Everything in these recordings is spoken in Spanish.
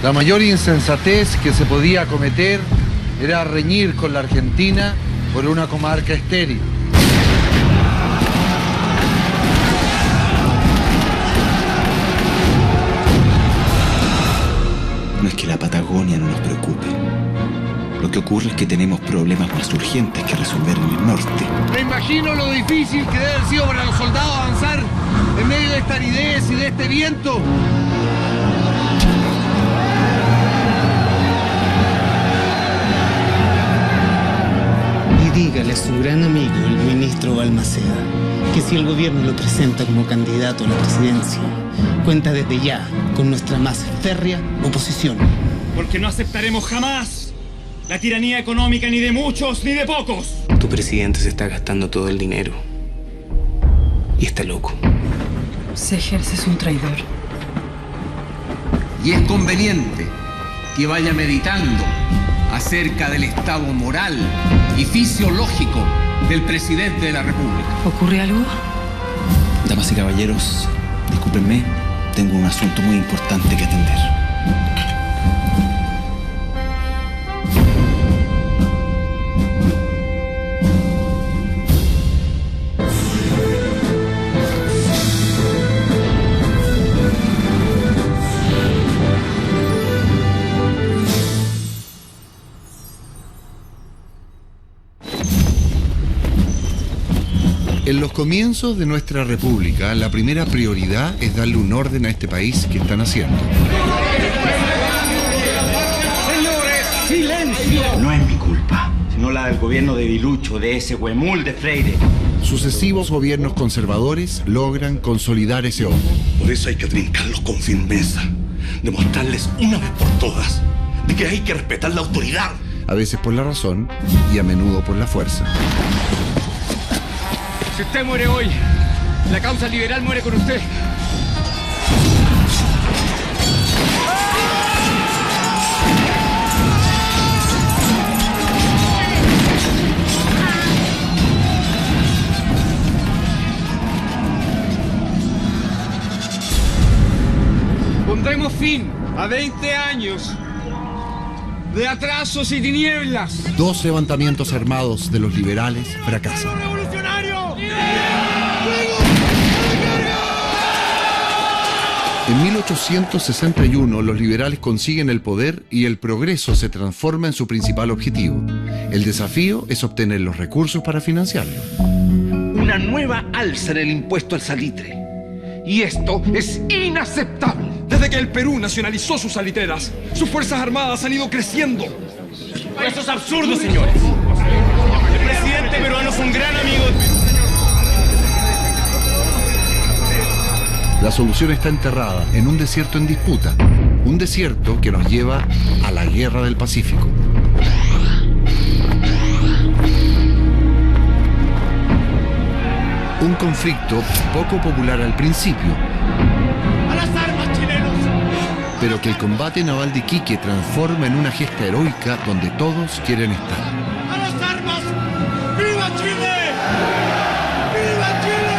La mayor insensatez que se podía cometer era reñir con la Argentina por una comarca estéril. No es que la Patagonia no nos preocupe. Lo que ocurre es que tenemos problemas más urgentes que resolver en el norte. Me imagino lo difícil que debe haber sido para los soldados avanzar en medio de esta aridez y de este viento. Dígale a su gran amigo, el ministro Balmaceda, que si el gobierno lo presenta como candidato a la presidencia, cuenta desde ya con nuestra más férrea oposición. Porque no aceptaremos jamás la tiranía económica ni de muchos ni de pocos. Tu presidente se está gastando todo el dinero. Y está loco. Seegers es un traidor. Y es conveniente que vaya meditando acerca del estado moral y fisiológico del presidente de la República. ¿Ocurre algo? Damas y caballeros, discúlpenme, tengo un asunto muy importante que atender. En los comienzos de nuestra república, la primera prioridad es darle un orden a este país que están haciendo. ¡Señores, silencio! No es mi culpa, sino la del gobierno de Dilucho, de ese huemul de Freire. Sucesivos gobiernos conservadores logran consolidar ese orden. Por eso hay que trincarlos con firmeza, demostrarles una vez por todas de que hay que respetar la autoridad. A veces por la razón y a menudo por la fuerza. Si usted muere hoy, la causa liberal muere con usted. Pondremos fin a 20 años de atrasos y tinieblas. 2 levantamientos armados de los liberales fracasan. ¡Revolucionario! En 1861 los liberales consiguen el poder y el progreso se transforma en su principal objetivo. El desafío es obtener los recursos para financiarlo. Una nueva alza en el impuesto al salitre. Y esto es inaceptable. Desde que el Perú nacionalizó sus salitreras, sus fuerzas armadas han ido creciendo. Eso es absurdo, señores. El presidente peruano es un gran amigo. La solución está enterrada en un desierto en disputa. Un desierto que nos lleva a la Guerra del Pacífico. Un conflicto poco popular al principio, ¡A las armas, chilenos! pero que el combate naval de Iquique transforma en una gesta heroica donde todos quieren estar. ¡A las armas! ¡Viva Chile! ¡Viva Chile! ¡Viva Chile!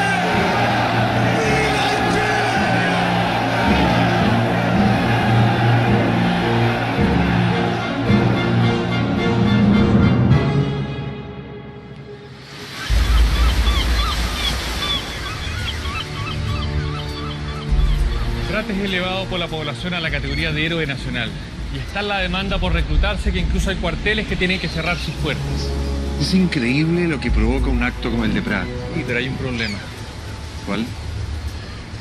Prat es elevado por la población a la categoría de héroe nacional y está la demanda por reclutarse, que incluso hay cuarteles que tienen que cerrar sus puertas. Es increíble lo que provoca un acto como el de Prat. Sí, pero hay un problema. ¿Cuál?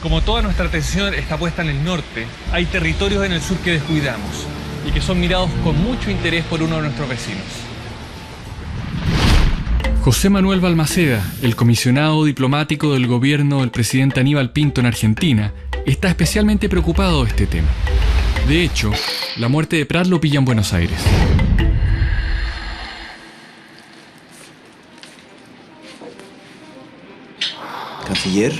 Como toda nuestra atención está puesta en el norte, hay territorios en el sur que descuidamos y que son mirados con mucho interés por uno de nuestros vecinos. José Manuel Balmaceda, el comisionado diplomático del gobierno del presidente Aníbal Pinto en Argentina, está especialmente preocupado de este tema. De hecho, la muerte de Prat lo pilla en Buenos Aires. Canciller,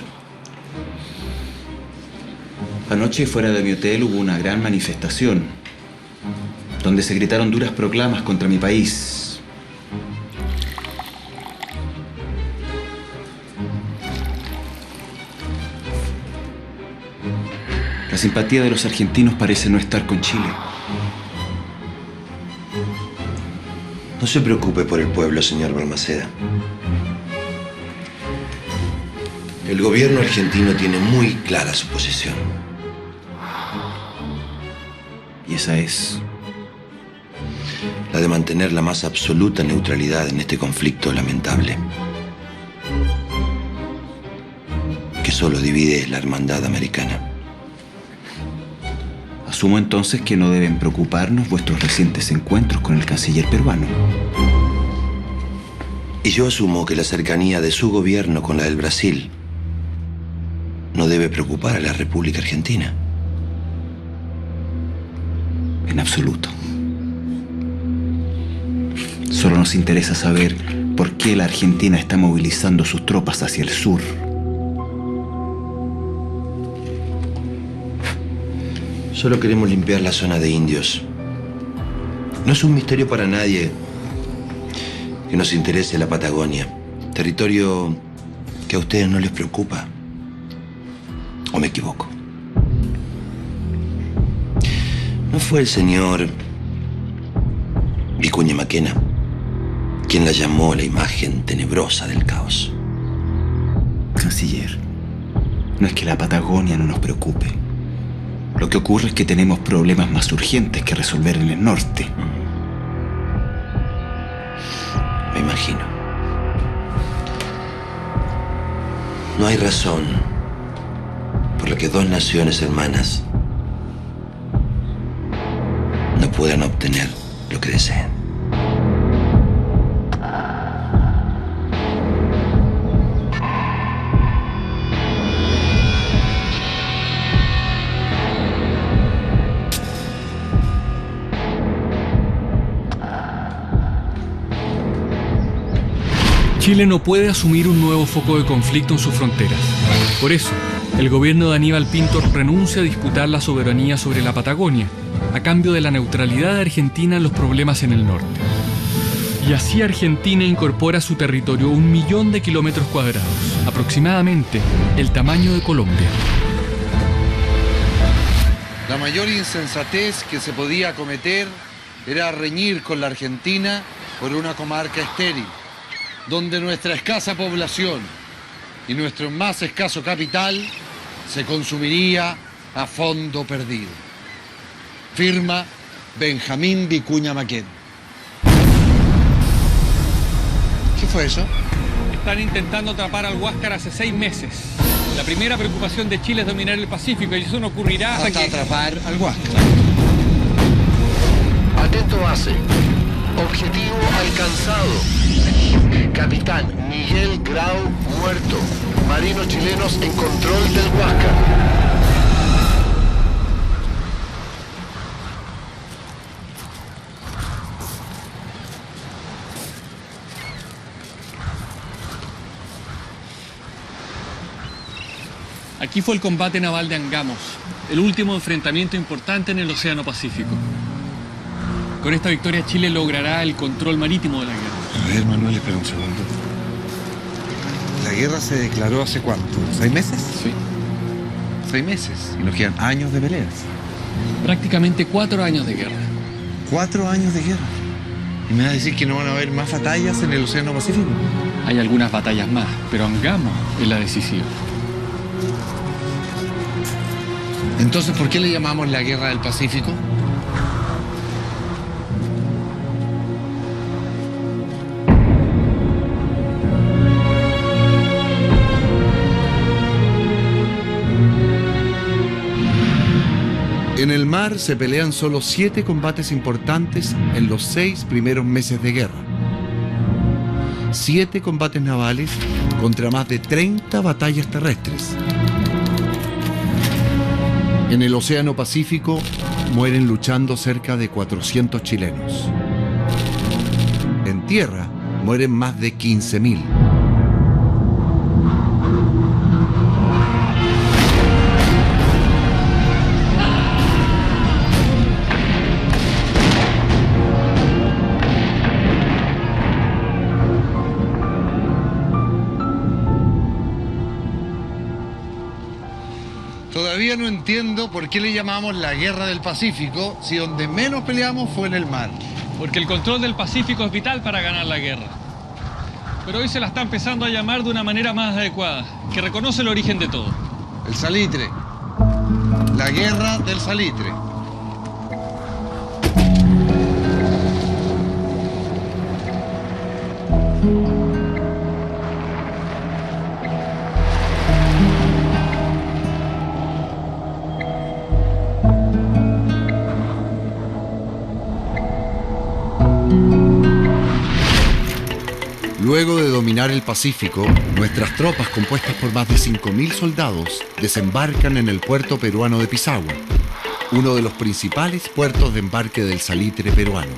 anoche fuera de mi hotel hubo una gran manifestación donde se gritaron duras proclamas contra mi país. La simpatía de los argentinos parece no estar con Chile. No se preocupe por el pueblo, señor Balmaceda. El gobierno argentino tiene muy clara su posición. Y esa es la de mantener la más absoluta neutralidad en este conflicto lamentable, que solo divide la hermandad americana. Asumo entonces que no deben preocuparnos vuestros recientes encuentros con el canciller peruano. Y yo asumo que la cercanía de su gobierno con la del Brasil no debe preocupar a la República Argentina. En absoluto. Solo nos interesa saber por qué la Argentina está movilizando sus tropas hacia el sur. Solo queremos limpiar la zona de indios. No es un misterio para nadie que nos interese la Patagonia, territorio que a ustedes no les preocupa. ¿O me equivoco? ¿No fue el señor Vicuña Maquena quien la llamó la imagen tenebrosa del caos? Canciller, no es que la Patagonia no nos preocupe. Lo que ocurre es que tenemos problemas más urgentes que resolver en el norte. Me imagino. No hay razón por la que dos naciones hermanas no puedan obtener lo que deseen. Chile no puede asumir un nuevo foco de conflicto en sus fronteras. Por eso, el gobierno de Aníbal Pinto renuncia a disputar la soberanía sobre la Patagonia, a cambio de la neutralidad de Argentina en los problemas en el norte. Y así Argentina incorpora a su territorio 1 millón de kilómetros cuadrados, aproximadamente el tamaño de Colombia. La mayor insensatez que se podía cometer era reñir con la Argentina por una comarca estéril, donde nuestra escasa población y nuestro más escaso capital se consumiría a fondo perdido. Firma Benjamín Vicuña Maquena. ¿Qué fue eso? Están intentando atrapar al Huáscar hace 6 meses. La primera preocupación de Chile es dominar el Pacífico y eso no ocurrirá hasta atrapar al Huáscar. Atento base. Objetivo alcanzado. Capitán Miguel Grau muerto. Marinos chilenos en control del Huáscar. Aquí fue el combate naval de Angamos, el último enfrentamiento importante en el Océano Pacífico. Con esta victoria Chile logrará el control marítimo de la guerra. A ver, Manuel, espera un segundo. ¿La guerra se declaró hace cuánto? ¿6 meses? Sí. 6 meses. Y nos quedan años de peleas. Prácticamente 4 años de guerra. 4 años de guerra. ¿Y me vas a decir que no van a haber más batallas en el Océano Pacífico? Hay algunas batallas más, pero Angamos es la decisiva. Entonces, ¿por qué le llamamos la Guerra del Pacífico? En el mar se pelean solo 7 combates importantes en los 6 primeros meses de guerra. 7 combates navales contra más de 30 batallas terrestres. En el Océano Pacífico mueren luchando cerca de 400 chilenos. En tierra mueren más de 15.000. Todavía no entiendo por qué le llamamos la Guerra del Pacífico si donde menos peleamos fue en el mar. Porque el control del Pacífico es vital para ganar la guerra. Pero hoy se la está empezando a llamar de una manera más adecuada, que reconoce el origen de todo. El salitre. La guerra del salitre. Luego de dominar el Pacífico, nuestras tropas, compuestas por más de 5.000 soldados, desembarcan en el puerto peruano de Pisagua, uno de los principales puertos de embarque del salitre peruano.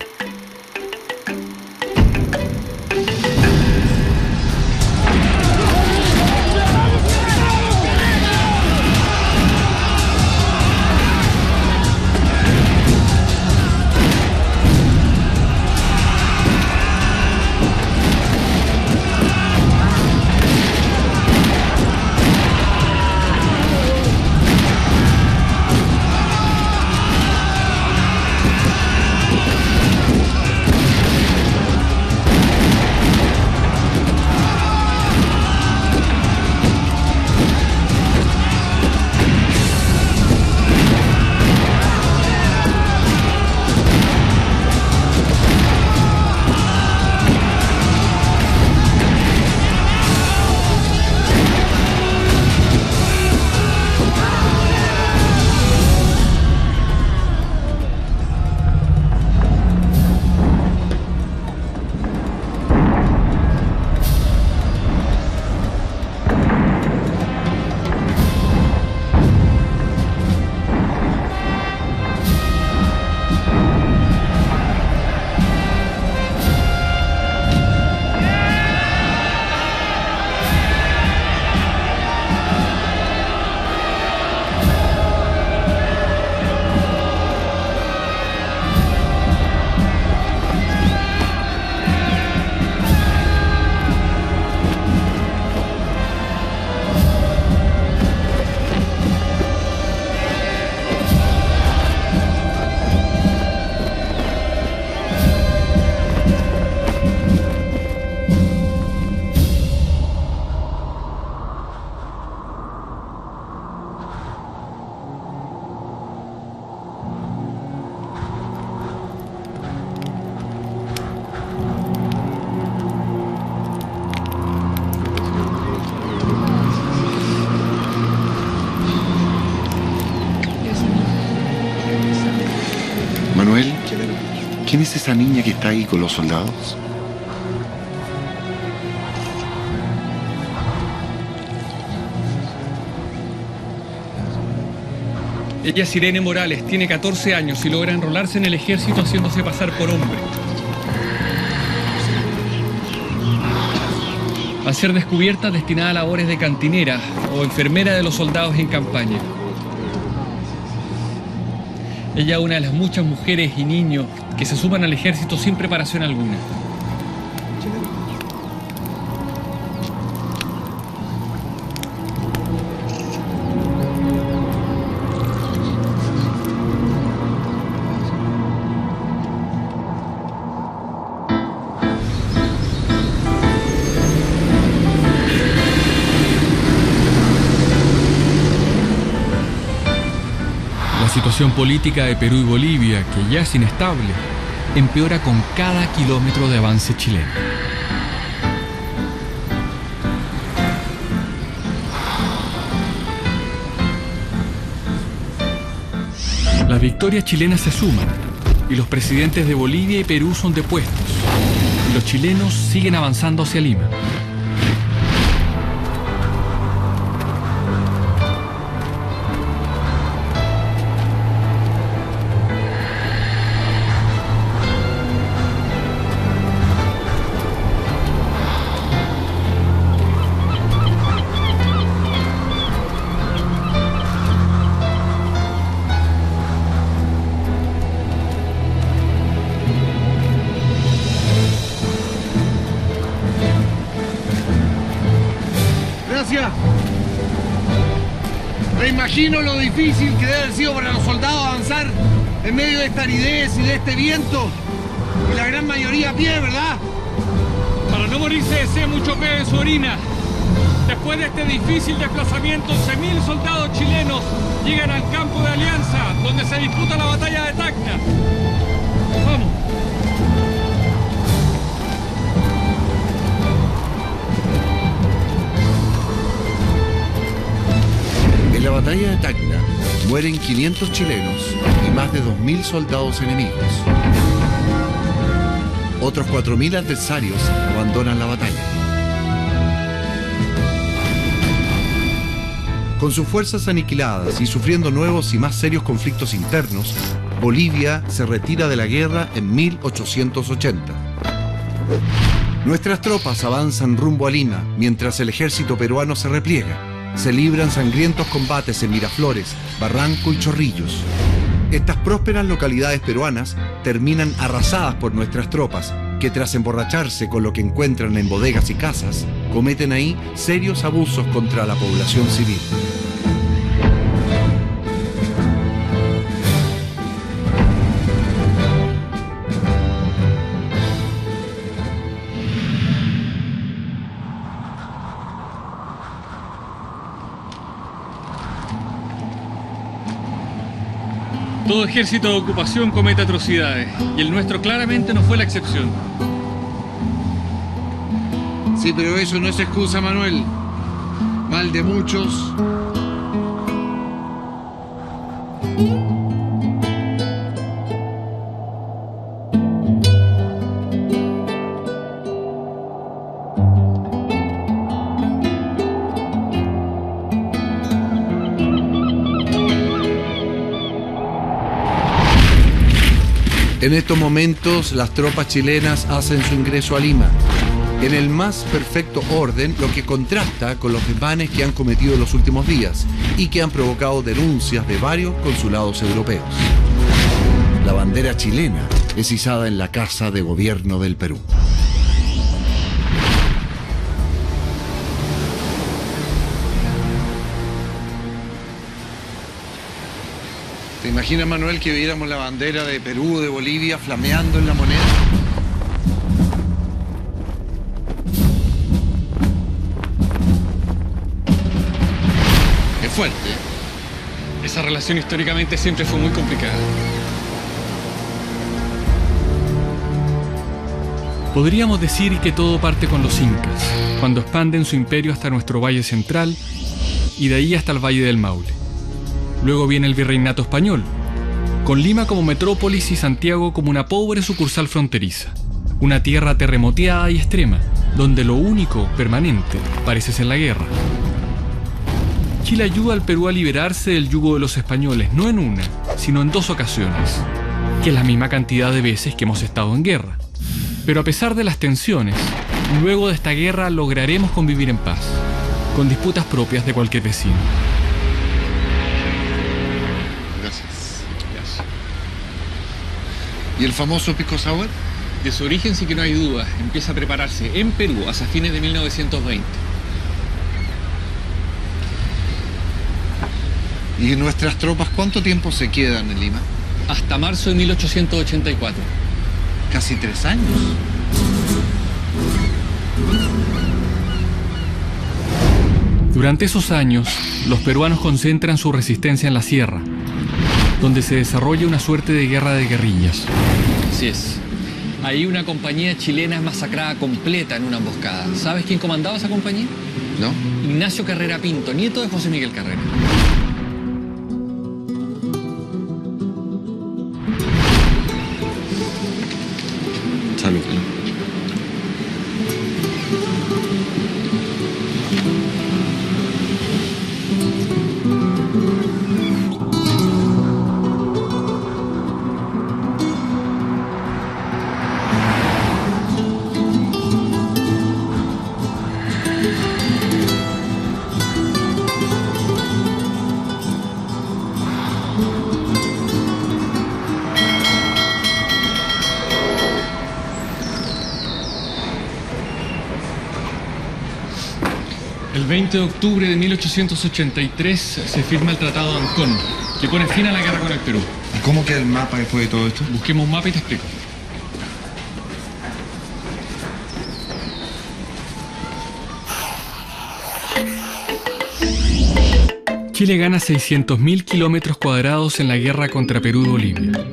Manuel, ¿quién es esa niña que está ahí con los soldados? Ella es Irene Morales, tiene 14 años y logra enrolarse en el ejército haciéndose pasar por hombre. Al ser descubierta, destinada a labores de cantinera o enfermera de los soldados en campaña. Ella es una de las muchas mujeres y niños que se suman al ejército sin preparación alguna. La situación política de Perú y Bolivia, que ya es inestable, empeora con cada kilómetro de avance chileno. Las victorias chilenas se suman y los presidentes de Bolivia y Perú son depuestos, y los chilenos siguen avanzando hacia Lima. Me imagino lo difícil que debe haber sido para los soldados avanzar en medio de esta aridez y de este viento. Y la gran mayoría a pie, ¿verdad? Para no morirse de sed, mucho pez en su orina. Después de este difícil desplazamiento, 11.000 soldados chilenos llegan al campo de Alianza, donde se disputa la batalla de Tacna. Vamos. En la batalla de Tacna mueren 500 chilenos y más de 2.000 soldados enemigos. Otros 4.000 adversarios abandonan la batalla. Con sus fuerzas aniquiladas y sufriendo nuevos y más serios conflictos internos, Bolivia se retira de la guerra en 1880. Nuestras tropas avanzan rumbo a Lima, mientras el ejército peruano se repliega. Se libran sangrientos combates en Miraflores, Barranco y Chorrillos. Estas prósperas localidades peruanas terminan arrasadas por nuestras tropas, que tras emborracharse con lo que encuentran en bodegas y casas, cometen ahí serios abusos contra la población civil. Todo ejército de ocupación comete atrocidades, y el nuestro claramente no fue la excepción. Sí, pero eso no es excusa, Manuel. Mal de muchos. En estos momentos, las tropas chilenas hacen su ingreso a Lima, en el más perfecto orden, lo que contrasta con los desmanes que han cometido en los últimos días y que han provocado denuncias de varios consulados europeos. La bandera chilena es izada en la Casa de Gobierno del Perú. ¿Te imaginas, Manuel, que viéramos la bandera de Perú o de Bolivia flameando en la moneda? Es fuerte. Esa relación históricamente siempre fue muy complicada. Podríamos decir que todo parte con los incas, cuando expanden su imperio hasta nuestro valle central y de ahí hasta el valle del Maule. Luego viene el virreinato español, con Lima como metrópolis y Santiago como una pobre sucursal fronteriza. Una tierra terremoteada y extrema, donde lo único permanente parece ser la guerra. Chile ayuda al Perú a liberarse del yugo de los españoles, no en una, sino en 2 ocasiones, que es la misma cantidad de veces que hemos estado en guerra. Pero a pesar de las tensiones, luego de esta guerra lograremos convivir en paz, con disputas propias de cualquier vecino. ¿Y el famoso pisco sour? De su origen sí que no hay duda. Empieza a prepararse en Perú hasta fines de 1920. ¿Y nuestras tropas cuánto tiempo se quedan en Lima? Hasta marzo de 1884. Casi 3 años. Durante esos años, los peruanos concentran su resistencia en la sierra, donde se desarrolla una suerte de guerra de guerrillas. Así es. Ahí una compañía chilena es masacrada completa en una emboscada. ¿Sabes quién comandaba esa compañía? ¿No? Ignacio Carrera Pinto, nieto de José Miguel Carrera. Salud. El 20 de octubre de 1883 se firma el Tratado de Ancón, que pone fin a la guerra con el Perú. ¿Y cómo queda el mapa después de todo esto? Busquemos un mapa y te explico. Chile gana 600.000 kilómetros cuadrados en la guerra contra Perú y Bolivia.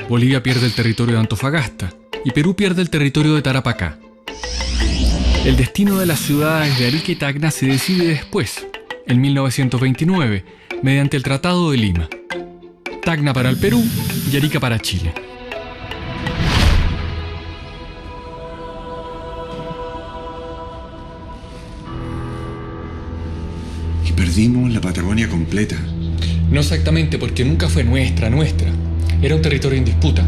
Bolivia pierde el territorio de Antofagasta y Perú pierde el territorio de Tarapacá. El destino de las ciudades de Arica y Tacna se decide después, en 1929, mediante el Tratado de Lima. Tacna para el Perú y Arica para Chile. Y perdimos la Patagonia completa. No exactamente, porque nunca fue nuestra. Era un territorio en disputa.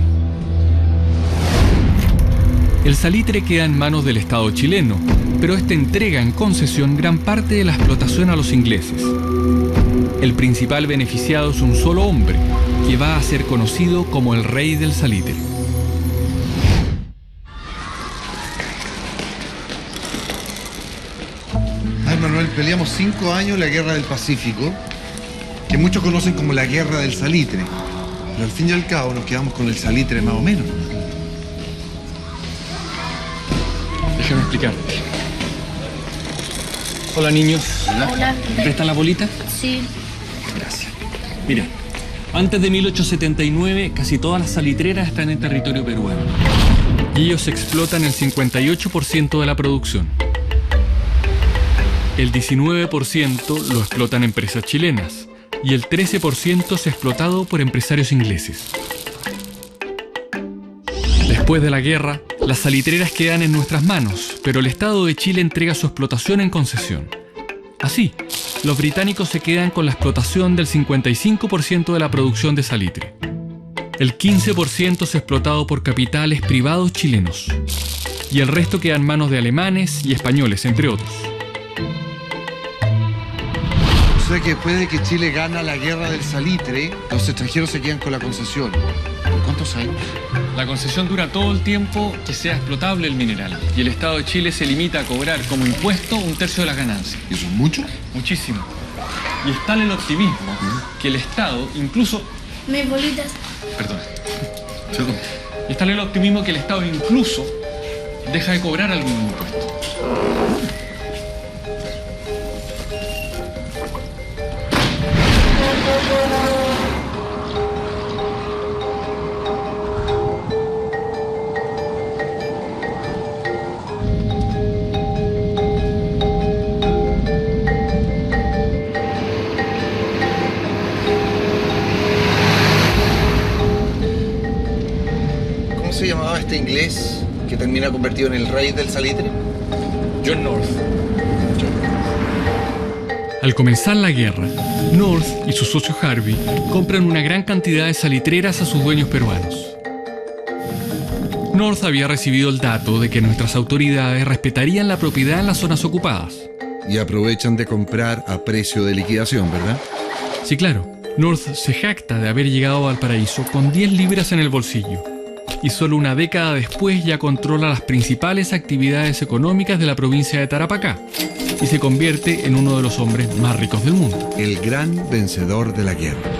El salitre queda en manos del Estado chileno, pero este entrega en concesión gran parte de la explotación a los ingleses. El principal beneficiado es un solo hombre, que va a ser conocido como el rey del salitre. Ay, Manuel, peleamos 5 años la Guerra del Pacífico, que muchos conocen como la Guerra del Salitre. Pero al fin y al cabo nos quedamos con el salitre más o menos. Déjame explicarte. Hola, niños. Hola. ¿Me prestan la bolita? Sí. Gracias. Mira, antes de 1879 casi todas las salitreras están en territorio peruano. Y ellos explotan el 58% de la producción. El 19% lo explotan empresas chilenas y el 13% es explotado por empresarios ingleses. Después de la guerra, las salitreras quedan en nuestras manos, pero el Estado de Chile entrega su explotación en concesión. Así, los británicos se quedan con la explotación del 55% de la producción de salitre. El 15% es explotado por capitales privados chilenos, y el resto queda en manos de alemanes y españoles, entre otros. O sea que después de que Chile gana la Guerra del Salitre, los extranjeros se quedan con la concesión. ¿Por cuántos años? La concesión dura todo el tiempo que sea explotable el mineral, y el Estado de Chile se limita a cobrar como impuesto 1/3 de las ganancias. ¿Y eso es mucho? Muchísimo. Y es tal el optimismo que el Estado incluso... Mis bolitas. Perdón. Y es tal el optimismo que el Estado incluso deja de cobrar algún impuesto. ¿Cómo se llamaba este inglés que termina convertido en el rey del salitre? John North. Al comenzar la guerra, North y su socio Harvey compran una gran cantidad de salitreras a sus dueños peruanos. North había recibido el dato de que nuestras autoridades respetarían la propiedad en las zonas ocupadas. Y aprovechan de comprar a precio de liquidación, ¿verdad? Sí, claro. North se jacta de haber llegado a Valparaíso con 10 libras en el bolsillo. Y solo una década después ya controla las principales actividades económicas de la provincia de Tarapacá y se convierte en uno de los hombres más ricos del mundo. El gran vencedor de la guerra.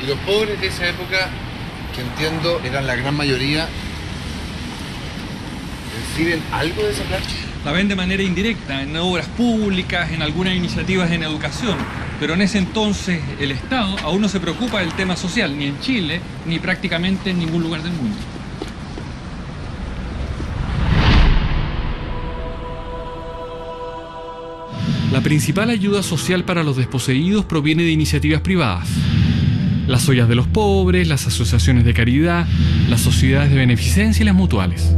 Y los pobres de esa época, que entiendo eran la gran mayoría, ¿reciben algo de esa plata? La ven de manera indirecta, en obras públicas, en algunas iniciativas en educación. Pero en ese entonces el Estado aún no se preocupa del tema social, ni en Chile, ni prácticamente en ningún lugar del mundo. La principal ayuda social para los desposeídos proviene de iniciativas privadas. Las ollas de los pobres, las asociaciones de caridad, las sociedades de beneficencia y las mutuales.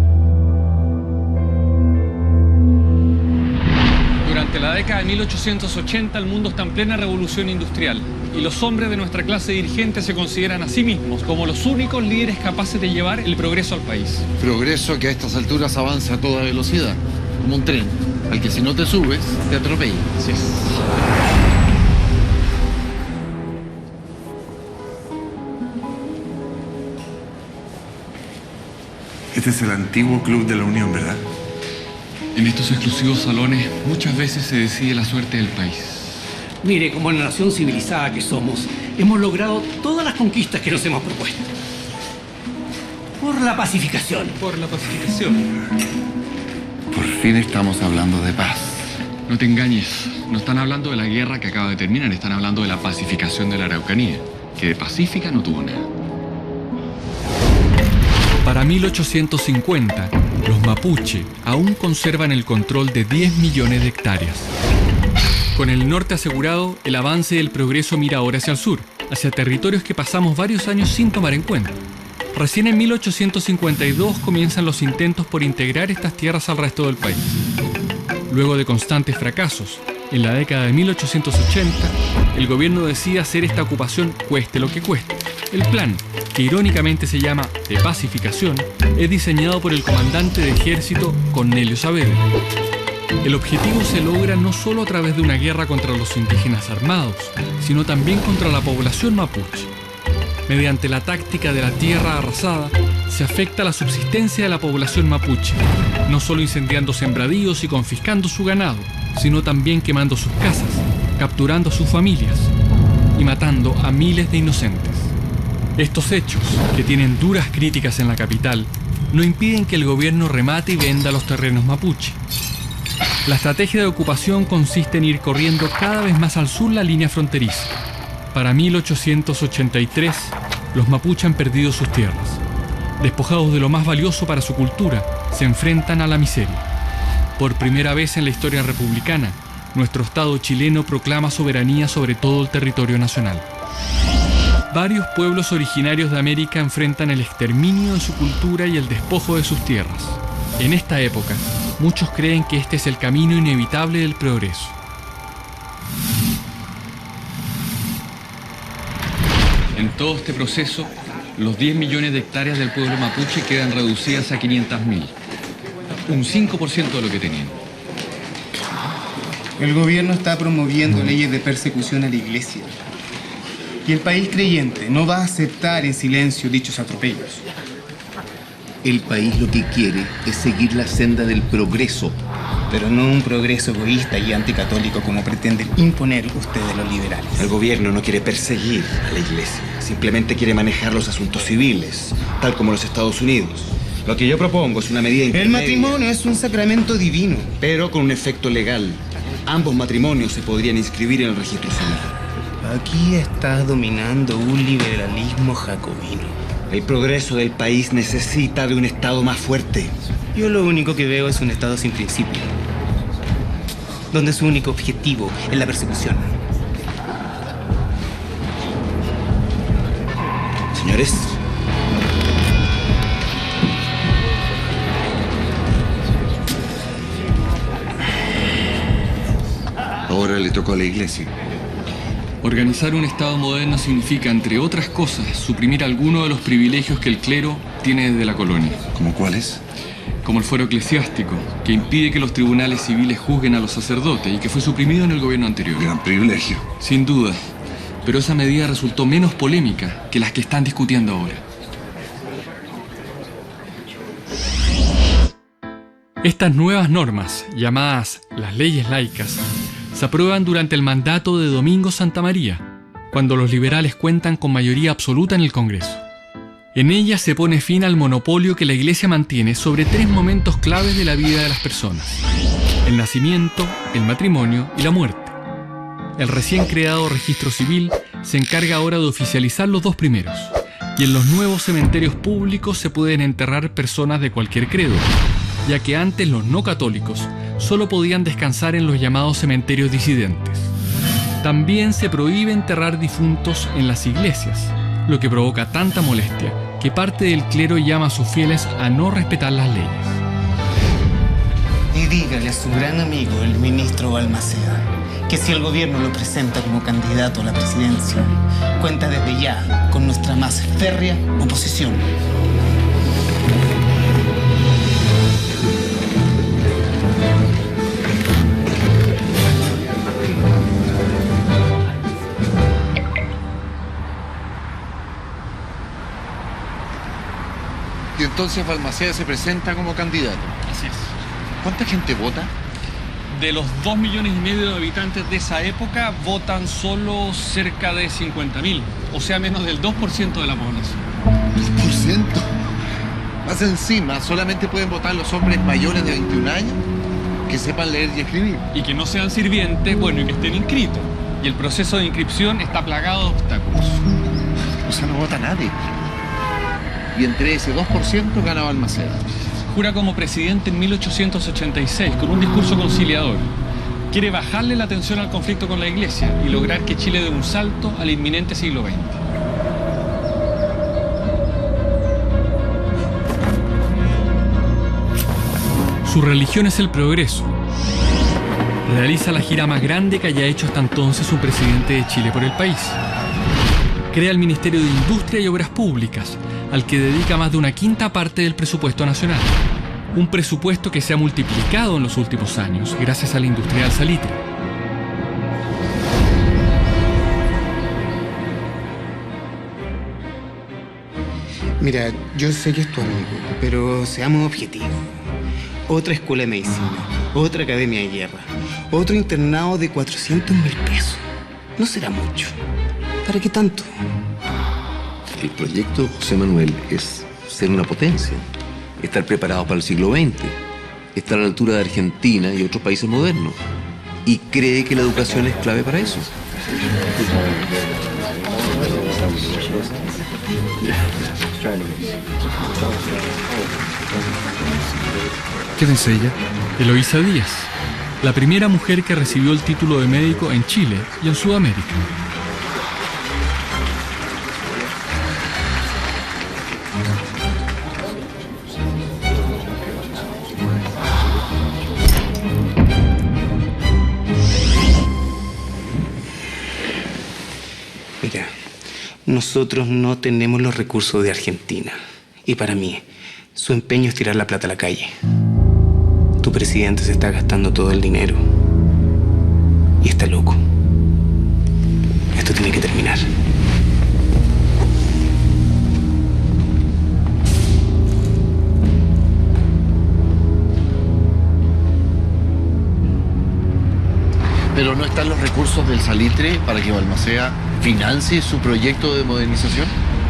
Durante la década de 1880 el mundo está en plena revolución industrial y los hombres de nuestra clase dirigente se consideran a sí mismos como los únicos líderes capaces de llevar el progreso al país. Progreso que a estas alturas avanza a toda velocidad, como un tren. al que si no te subes, te atropella. Así es. Este es el antiguo Club de la Unión, ¿verdad? En estos exclusivos salones muchas veces se decide la suerte del país. Mire, como la nación civilizada que somos, hemos logrado todas las conquistas que nos hemos propuesto. Por la pacificación. Por la pacificación. Por fin estamos hablando de paz. No te engañes, no están hablando de la guerra que acaba de terminar, están hablando de la pacificación de la Araucanía, que de pacífica no tuvo nada. Para 1850, los mapuche aún conservan el control de 10 millones de hectáreas. Con el norte asegurado, el avance del progreso mira ahora hacia el sur, hacia territorios que pasamos varios años sin tomar en cuenta. Recién en 1852 comienzan los intentos por integrar estas tierras al resto del país. Luego de constantes fracasos, en la década de 1880, el gobierno decide hacer esta ocupación cueste lo que cueste. El plan, que irónicamente se llama de pacificación, es diseñado por el comandante de ejército Cornelio Saavedra. El objetivo se logra no solo a través de una guerra contra los indígenas armados, sino también contra la población mapuche. Mediante la táctica de la tierra arrasada, se afecta la subsistencia de la población mapuche, no solo incendiando sembradíos y confiscando su ganado, sino también quemando sus casas, capturando a sus familias y matando a miles de inocentes. Estos hechos, que tienen duras críticas en la capital, no impiden que el gobierno remate y venda los terrenos mapuche. La estrategia de ocupación consiste en ir corriendo cada vez más al sur la línea fronteriza. Para 1883, los mapuche han perdido sus tierras. Despojados de lo más valioso para su cultura, se enfrentan a la miseria. Por primera vez en la historia republicana, nuestro Estado chileno proclama soberanía sobre todo el territorio nacional. Varios pueblos originarios de América enfrentan el exterminio de su cultura y el despojo de sus tierras. En esta época, muchos creen que este es el camino inevitable del progreso. En todo este proceso, los 10 millones de hectáreas del pueblo mapuche quedan reducidas a 500.000. Un 5% de lo que tenían. El gobierno está promoviendo leyes de persecución a la iglesia. Y el país creyente no va a aceptar en silencio dichos atropellos. El país lo que quiere es seguir la senda del progreso. Pero no un progreso egoísta y anticatólico como pretenden imponer ustedes los liberales. El gobierno no quiere perseguir a la iglesia, simplemente quiere manejar los asuntos civiles, tal como los Estados Unidos. Lo que yo propongo es una medida intermedia. El matrimonio es un sacramento divino. Pero con un efecto legal. Ambos matrimonios se podrían inscribir en el registro civil. Aquí estás dominando un liberalismo jacobino. El progreso del país necesita de un Estado más fuerte. Yo lo único que veo es un Estado sin principio, donde su único objetivo es la persecución. Señores, ahora le tocó a la iglesia. Organizar un Estado moderno significa, entre otras cosas, suprimir algunos de los privilegios que el clero tiene desde la colonia. ¿Cómo cuáles? Como el fuero eclesiástico, que impide que los tribunales civiles juzguen a los sacerdotes y que fue suprimido en el gobierno anterior. Gran privilegio. Sin duda, pero esa medida resultó menos polémica que las que están discutiendo ahora. Estas nuevas normas, llamadas las leyes laicas, se aprueban durante el mandato de Domingo Santa María, cuando los liberales cuentan con mayoría absoluta en el Congreso. En ellas se pone fin al monopolio que la Iglesia mantiene sobre 3 momentos claves de la vida de las personas: el nacimiento, el matrimonio y la muerte. El recién creado registro civil se encarga ahora de oficializar los 2 primeros, y en los nuevos cementerios públicos se pueden enterrar personas de cualquier credo, ya que antes los no católicos solo podían descansar en los llamados cementerios disidentes. También se prohíbe enterrar difuntos en las iglesias, lo que provoca tanta molestia que parte del clero llama a sus fieles a no respetar las leyes. Y dígale a su gran amigo, el ministro Balmaceda, que si el gobierno lo presenta como candidato a la presidencia, cuenta desde ya con nuestra más férrea oposición. Y entonces Balmaceda se presenta como candidato. Así es. ¿Cuánta gente vota? De los 2,5 millones de habitantes de esa época, votan solo cerca de 50.000, o sea, menos del 2% de la población. ¿2%? Más encima, solamente pueden votar los hombres mayores de 21 años que sepan leer y escribir. Y que no sean sirvientes, bueno, y que estén inscritos. Y el proceso de inscripción está plagado de obstáculos. O sea, no vota nadie. Y entre ese 2% gana Balmaceda. Jura como presidente en 1886 con un discurso conciliador. Quiere bajarle la tensión al conflicto con la Iglesia y lograr que Chile dé un salto al inminente siglo XX. Su religión es el progreso. Realiza la gira más grande que haya hecho hasta entonces un presidente de Chile por el país. Crea el Ministerio de Industria y Obras Públicas, al que dedica más de una quinta parte del presupuesto nacional. Un presupuesto que se ha multiplicado en los últimos años gracias a la industria del salitre. Mira, yo sé que es tu amigo, pero seamos objetivos. Otra escuela de medicina, otra academia de guerra, otro internado de 400.000 pesos. No será mucho. ¿Para qué tanto? El proyecto, José Manuel, es ser una potencia, estar preparado para el siglo XX, estar a la altura de Argentina y otros países modernos. Y cree que la educación es clave para eso. ¿Quién es ella? Eloísa Díaz, la primera mujer que recibió el título de médico en Chile y en Sudamérica. Mira, nosotros no tenemos los recursos de Argentina. Y para mí, su empeño es tirar la plata a la calle. Tu presidente se está gastando todo el dinero. Y está loco. Esto tiene que terminar. ¿Pero no están los recursos del salitre para que Balmaceda financie su proyecto de modernización?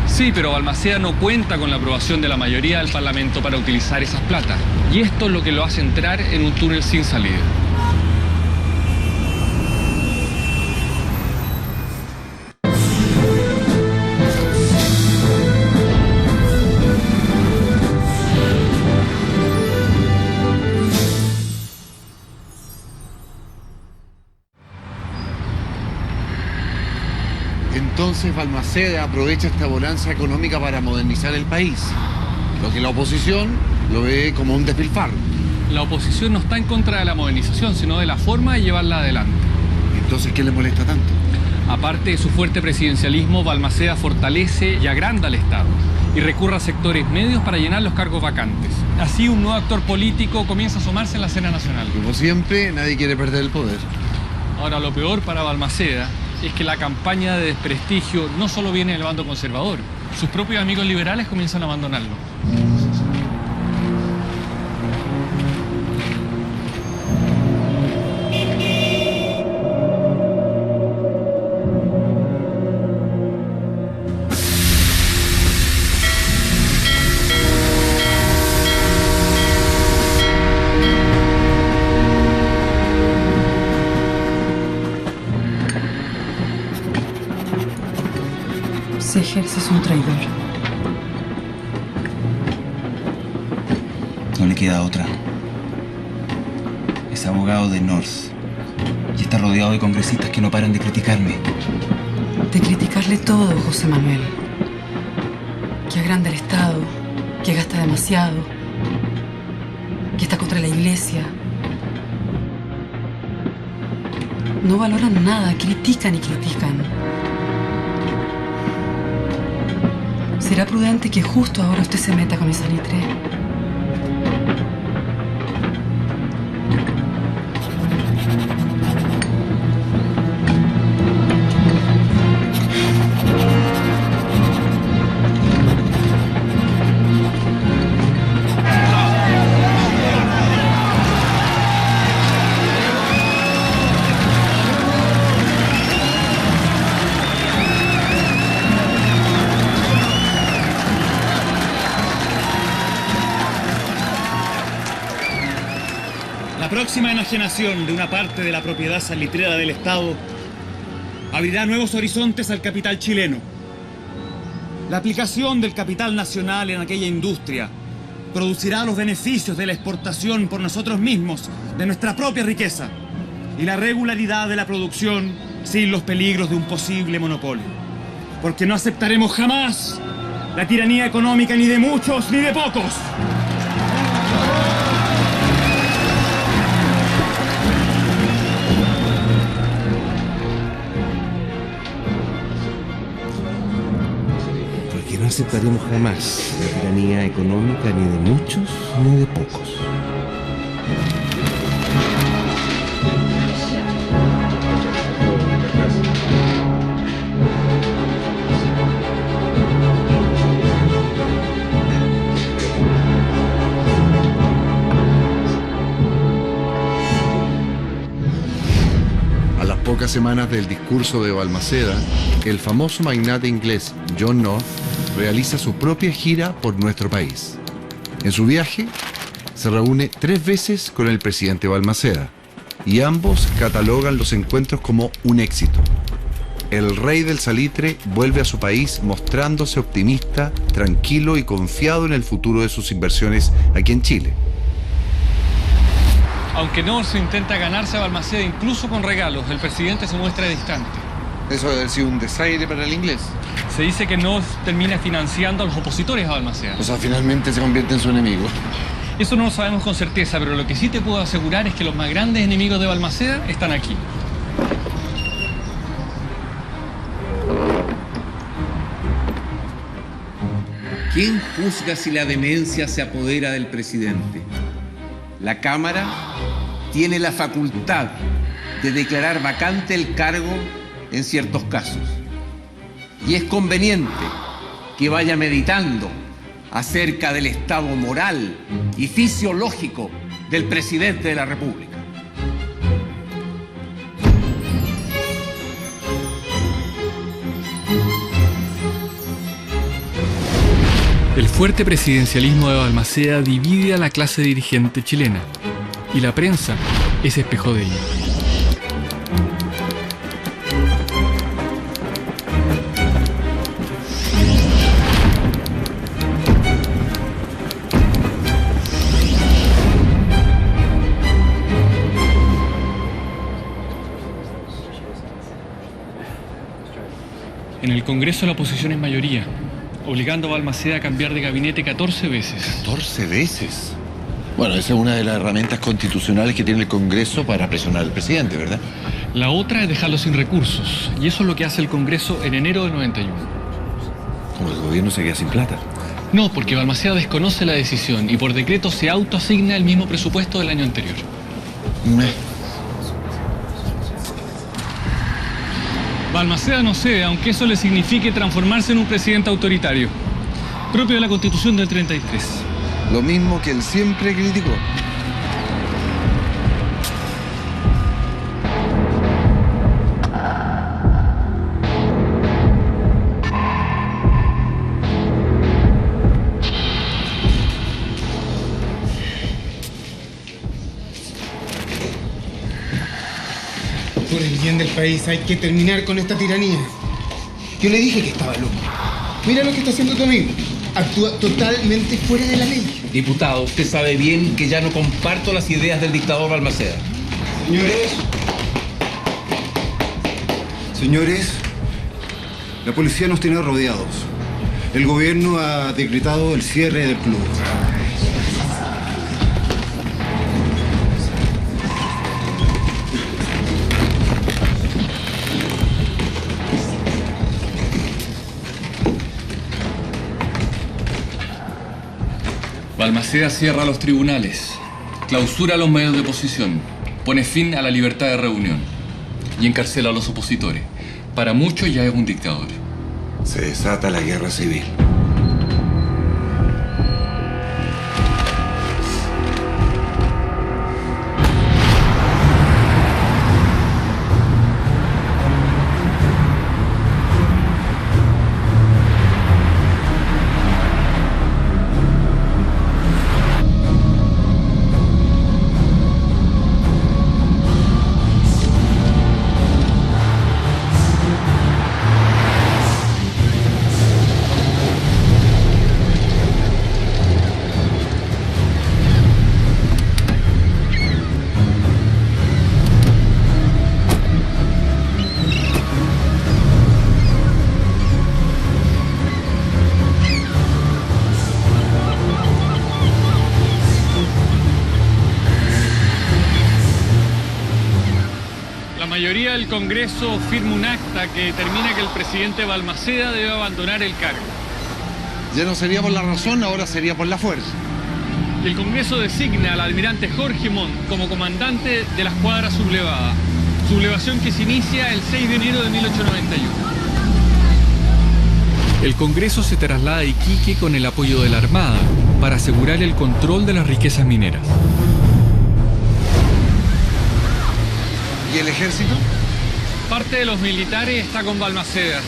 Sí, pero Balmaceda no cuenta con la aprobación de la mayoría del Parlamento para utilizar esas platas. Y esto es lo que lo hace entrar en un túnel sin salida. Entonces Balmaceda aprovecha esta bonanza económica para modernizar el país, lo que la oposición lo ve como un despilfarro. La oposición no está en contra de la modernización, sino de la forma de llevarla adelante. Entonces, ¿qué le molesta tanto? Aparte de su fuerte presidencialismo, Balmaceda fortalece y agranda al Estado y recurre a sectores medios para llenar los cargos vacantes. Así, un nuevo actor político comienza a asomarse en la escena nacional. Como siempre, nadie quiere perder el poder. Ahora, lo peor para Balmaceda es que la campaña de desprestigio no solo viene del bando conservador. Sus propios amigos liberales comienzan a abandonarlo. Seegers es un traidor. No le queda otra. Es abogado de North y está rodeado de congresistas que no paran de criticarme. De criticarle todo, José Manuel. Que agranda el Estado, que gasta demasiado, que está contra la Iglesia. No valoran nada, critican y critican. ¿Será prudente que justo ahora usted se meta con el salitre? próxima enajenación de una parte de la propiedad salitrera del Estado abrirá nuevos horizontes al capital chileno. La aplicación del capital nacional en aquella industria producirá los beneficios de la exportación por nosotros mismos de nuestra propia riqueza y la regularidad de la producción sin los peligros de un posible monopolio. Porque no aceptaremos jamás la tiranía económica ni de muchos ni de pocos. Porque no aceptaremos jamás la tiranía económica ni de muchos ni de pocos. Pocas semanas del discurso de Balmaceda, el famoso magnate inglés John North realiza su propia gira por nuestro país. En su viaje, se reúne 3 veces con el presidente Balmaceda y ambos catalogan los encuentros como un éxito. El rey del salitre vuelve a su país mostrándose optimista, tranquilo y confiado en el futuro de sus inversiones aquí en Chile. Aunque North intenta ganarse a Balmaceda incluso con regalos, el presidente se muestra distante. Eso debe haber sido un desaire para el inglés. Se dice que North termina financiando a los opositores a Balmaceda. O sea, finalmente se convierte en su enemigo. Eso no lo sabemos con certeza, pero lo que sí te puedo asegurar es que los más grandes enemigos de Balmaceda están aquí. ¿Quién juzga si la demencia se apodera del presidente? La Cámara tiene la facultad de declarar vacante el cargo en ciertos casos. Y es conveniente que vaya meditando acerca del estado moral y fisiológico del presidente de la República. El fuerte presidencialismo de Balmaceda divide a la clase dirigente chilena, y la prensa es espejo de ello. En el Congreso la oposición es mayoría, obligando a Balmaceda a cambiar de gabinete 14 veces. ¿14 veces? Bueno, esa es una de las herramientas constitucionales que tiene el Congreso para presionar al presidente, ¿verdad? La otra es dejarlo sin recursos, y eso es lo que hace el Congreso en enero del 91. ¿Cómo el gobierno se queda sin plata? No, porque Balmaceda desconoce la decisión y por decreto se autoasigna el mismo presupuesto del año anterior. Balmaceda no cede, aunque eso le signifique transformarse en un presidente autoritario, propio de la Constitución del 33. Lo mismo que él siempre criticó. Por el bien del país hay que terminar con esta tiranía. Yo le dije que estaba loco. Mira lo que está haciendo tu amigo. Actúa totalmente fuera de la ley. Diputado, usted sabe bien que ya no comparto las ideas del dictador Balmaceda. Señores, la policía nos tiene rodeados. El gobierno ha decretado el cierre del club. Balmaceda cierra los tribunales, clausura los medios de oposición, pone fin a la libertad de reunión y encarcela a los opositores. Para muchos ya es un dictador. Se desata la guerra civil. día el Congreso firma un acta que determina que el presidente Balmaceda debe abandonar el cargo. Ya no sería por la razón, ahora sería por la fuerza. El Congreso designa al almirante Jorge Montt como comandante de la escuadra sublevada, sublevación que se inicia el 6 de enero de 1891. El Congreso se traslada a Iquique con el apoyo de la Armada para asegurar el control de las riquezas mineras. ¿Y el ejército? Parte de los militares está con Balmaceda,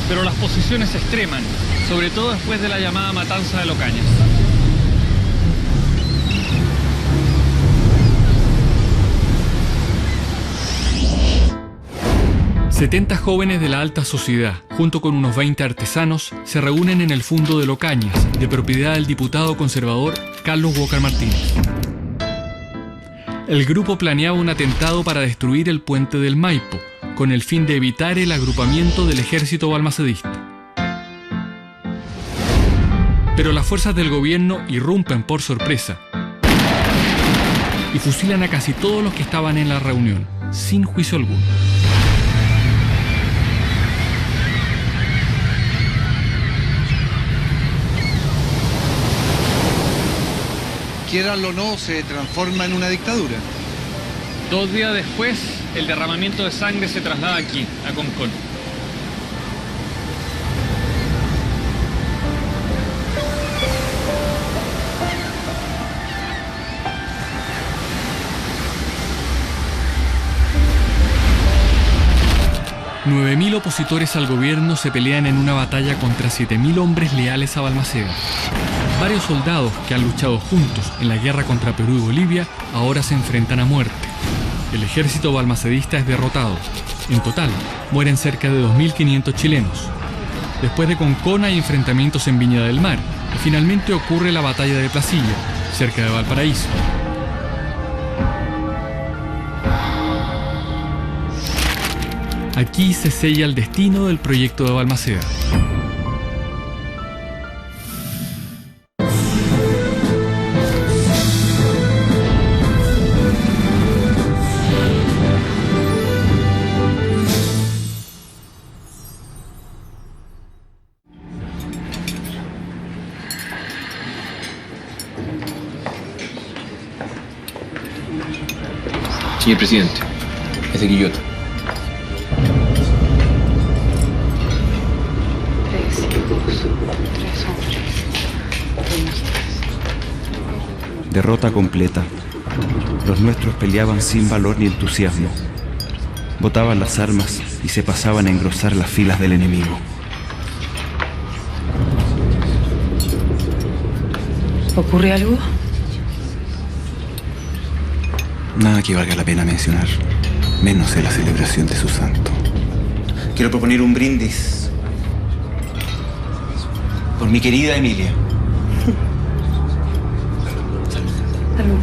pero las posiciones se extreman, sobre todo después de la llamada matanza de Locañas. ...70 jóvenes de la alta sociedad, junto con unos 20 artesanos, se reúnen en el Fundo de Locañas, de propiedad del diputado conservador Carlos Walker Martínez. El grupo planeaba un atentado para destruir el puente del Maipo, con el fin de evitar el agrupamiento del ejército balmacedista. Pero las fuerzas del gobierno irrumpen por sorpresa y fusilan a casi todos los que estaban en la reunión, sin juicio alguno. Quiéralo o no, se transforma en una dictadura. 2 días después, el derramamiento de sangre se traslada aquí, a Concón. $9.000 opositores al gobierno se pelean en una batalla contra 7.000 hombres leales a Balmaceda. Varios soldados que han luchado juntos en la guerra contra Perú y Bolivia ahora se enfrentan a muerte. El ejército balmacedista es derrotado. En total, mueren cerca de 2.500 chilenos. Después de Concón hay enfrentamientos en Viña del Mar y finalmente ocurre la batalla de Placilla, cerca de Valparaíso. Aquí se sella el destino del proyecto de Balmaceda. Señor presidente, es de Quillota. Derrota completa. Los nuestros peleaban sin valor ni entusiasmo. Botaban las armas y se pasaban a engrosar las filas del enemigo. ¿Ocurre algo? Nada que valga la pena mencionar, menos en la celebración de su santo. Quiero proponer un brindis por mi querida Emilia. Salud.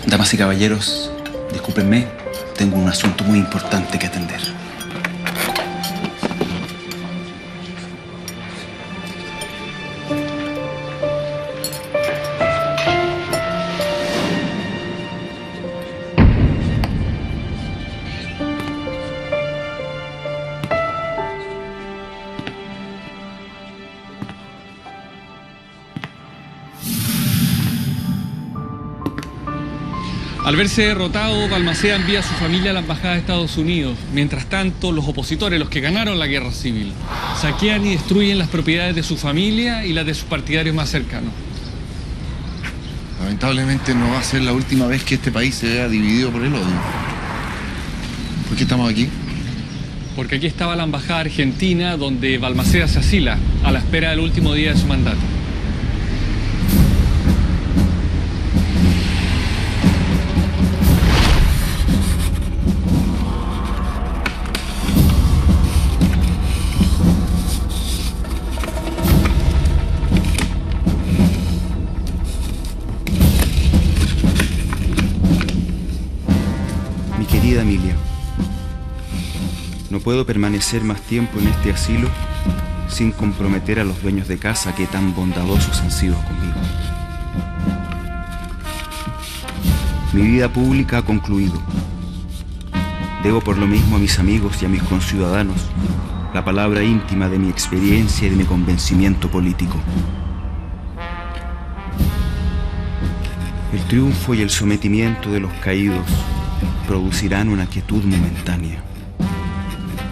Damas y caballeros, discúlpenme, tengo un asunto muy importante que atender. Al verse derrotado, Balmaceda envía a su familia a la embajada de Estados Unidos. Mientras tanto, los opositores, los que ganaron la guerra civil, saquean y destruyen las propiedades de su familia y las de sus partidarios más cercanos. Lamentablemente no va a ser la última vez que este país se vea dividido por el odio. ¿Por qué estamos aquí? Porque aquí estaba la embajada argentina, donde Balmaceda se asila a la espera del último día de su mandato. Querida Emilia, no No puedo permanecer más tiempo en este asilo sin comprometer a los dueños de casa que tan bondadosos han sido conmigo. Mi vida pública ha concluido. Debo por lo mismo a mis amigos y a mis conciudadanos la palabra íntima de mi experiencia y de mi convencimiento político. El triunfo y el sometimiento de los caídos producirán una quietud momentánea,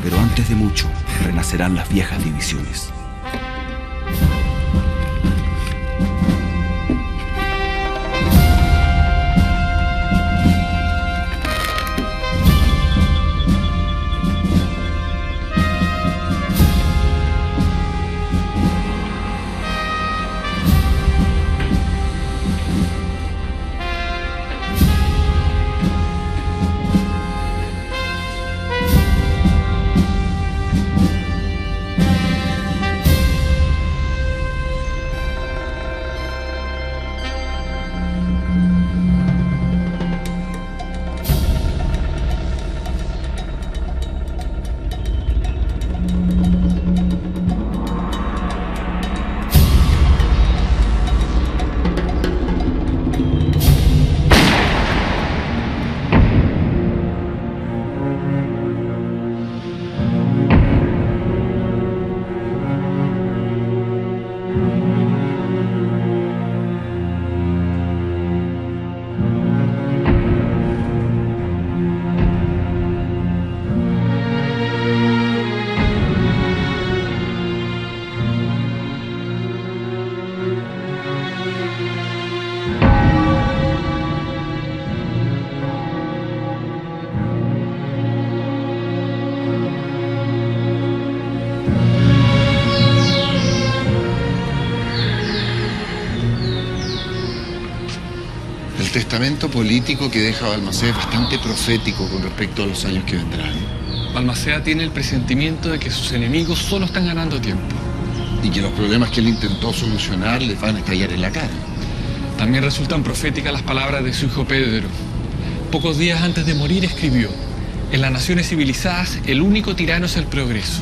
pero antes de mucho renacerán las viejas divisiones. El testamento político que deja Balmaceda es bastante profético con respecto a los años que vendrán. Balmaceda tiene el presentimiento de que sus enemigos solo están ganando tiempo. Y que los problemas que él intentó solucionar les van a estallar en la cara. También resultan proféticas las palabras de su hijo Pedro. Pocos días antes de morir escribió: en las naciones civilizadas el único tirano es el progreso.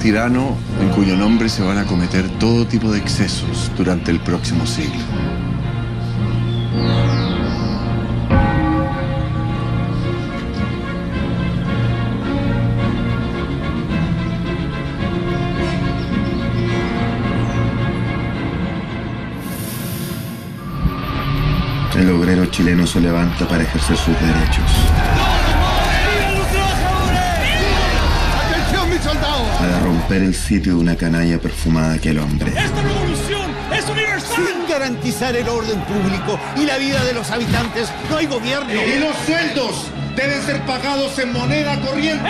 Tirano en cuyo nombre se van a cometer todo tipo de excesos durante el próximo siglo. El obrero chileno se levanta para ejercer sus derechos. Para romper el sitio de una canalla perfumada que el hombre. ¡Esta revolución es universal! Sin garantizar el orden público y la vida de los habitantes, no hay gobierno. Y los sueldos deben ser pagados en moneda corriente.